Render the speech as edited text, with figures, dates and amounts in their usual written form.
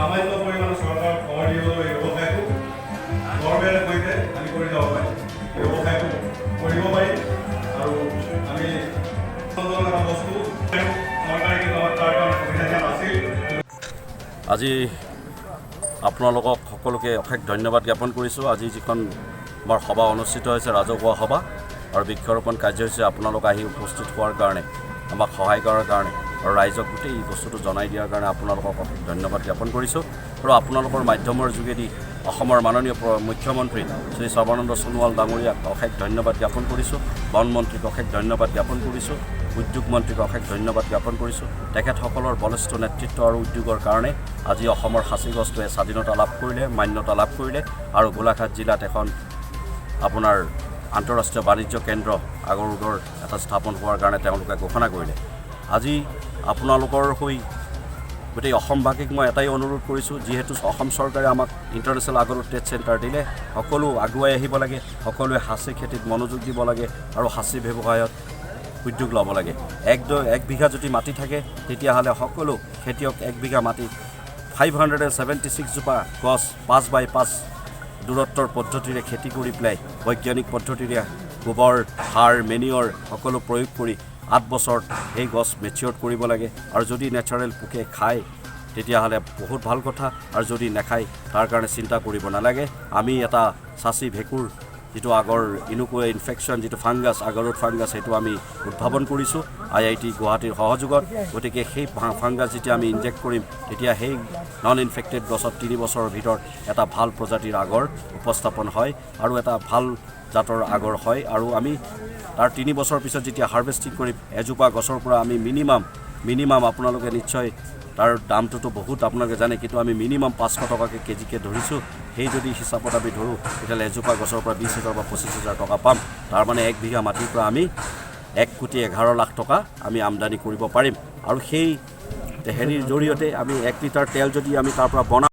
সামান্য পৰিমাণৰ চৰকাৰক খবৰ দিবলৈ এই ব্যৱসায়টো গৰ্বেৰে সৈতে আমি কৰি যাব পাৰিম। এই ব্যৱসায়টো কৰিব পাৰিম আৰু আমি এটা বস্তু চৰকাৰে তাৰ কাৰণে সুবিধা দিয়া নাছিল। আজি আপোনালোকক সকলোকে অশেষ ধন্যবাদ জ্ঞাপন কৰিছোঁ। আজি যিখন আমাৰ সভা অনুষ্ঠিত হৈছে ৰাজহুৱা সভা আৰু বৃক্ষৰোপণ কাৰ্যসূচী আপোনালোক আহি উপস্থিত হোৱাৰ কাৰণে, আমাক সহায় কৰাৰ কাৰণে আৰু ৰাইজক গোটেই এই বস্তুটো জনাই দিয়াৰ কাৰণে আপোনালোকক অশেষ ধন্যবাদ জ্ঞাপন কৰিছোঁ। আৰু আপোনালোকৰ মাধ্যমৰ যোগেদি অসমৰ মাননীয় মুখ্যমন্ত্ৰী শ্ৰী সৰ্বানন্দ সোণোৱাল ডাঙৰীয়াক অশেষ ধন্যবাদ জ্ঞাপন কৰিছোঁ। বন মন্ত্ৰীক অশেষ ধন্যবাদ জ্ঞাপন কৰিছোঁ। উদ্যোগ মন্ত্ৰীক অশেষ ধন্যবাদ জ্ঞাপন কৰিছোঁ। তেখেতসকলৰ বলিষ্ঠ নেতৃত্ব আৰু উদ্যোগৰ কাৰণে আজি অসমৰ সাঁচিগছটোৱে স্বাধীনতা লাভ কৰিলে, মান্যতা লাভ কৰিলে আৰু গোলাঘাট জিলাত এখন আপোনাৰ আন্তঃৰাষ্ট্ৰীয় বাণিজ্য কেন্দ্ৰ আগৰুডৰ এটা স্থাপন হোৱাৰ কাৰণে তেওঁলোকে ঘোষণা কৰিলে। আজি আপোনালোকৰ হৈ গোটেই অসমবাসীক মই এটাই অনুৰোধ কৰিছোঁ, যিহেতু অসম চৰকাৰে আমাক ইণ্টাৰনেশ্যনেল আগৰুড ট্ৰেড চেণ্টাৰ দিলে, সকলো আগুৱাই আহিব লাগে, সকলোৱে সাঁচি খেতিত মনোযোগ দিব লাগে আৰু সাঁচি ব্যৱসায়ত উদ্যোগ ল'ব লাগে। এক বিঘা যদি মাটি থাকে তেতিয়াহ'লে সকলো খেতিয়ক এক বিঘা মাটিত 576 জোপা গছ 5x5 দূৰত্বৰ পদ্ধতিৰে খেতি কৰি পেলাই বৈজ্ঞানিক পদ্ধতিৰে গোবৰ, সাৰ, মেনিয়ৰ সকলো প্ৰয়োগ কৰি 8 বছৰত সেই গছ মেচিয়ৰ কৰিব লাগে। আৰু যদি নেচাৰেল পোকে খায় তেতিয়াহ'লে বহুত ভাল কথা, আৰু যদি নাখায় তাৰ কাৰণে চিন্তা কৰিব নালাগে। আমি এটা চাচি ভেঁকুৰ যিটো আগৰ ইনকুৱে ইনফেকশ্যন যিটো ফাংগাছ, আগৰুড ফাংগাছ, সেইটো আমি উদ্ভাৱন কৰিছোঁ IIT গুৱাহাটীৰ সহযোগত। গতিকে সেই ফাংগাছ যেতিয়া আমি ইনজেক্ট কৰিম তেতিয়া সেই নন ইনফেক্টেড গছত 3 বছৰৰ ভিতৰত এটা ভাল প্ৰজাতিৰ আগৰ উপস্থাপন হয় আৰু এটা ভাল জাতৰ আগৰ হয়। আৰু আমি তাৰ 3 বছৰৰ পিছত যেতিয়া হাৰ্ভেষ্টিং কৰিম, এজোপা গছৰ পৰা আমি মিনিমাম আপোনালোকে নিশ্চয় তাৰ দামটোতো বহুত আপোনালোকে জানে, কিন্তু আমি মিনিমাম 500 টকাকৈ কেজিকৈ ধৰিছোঁ। সেই যদি হিচাপত আমি ধৰোঁ তেতিয়াহ'লে এজোপা গছৰ পৰা 20,000 বা 25,000 টকা পাম। তাৰমানে 1 বিঘা মাটিৰ পৰা আমি 1,11,00,000 টকা আমি আমদানি কৰিব পাৰিম। আৰু সেই হেৰিৰ জৰিয়তে আমি 1 লিটাৰ তেল যদি আমি তাৰ পৰা বনাওঁ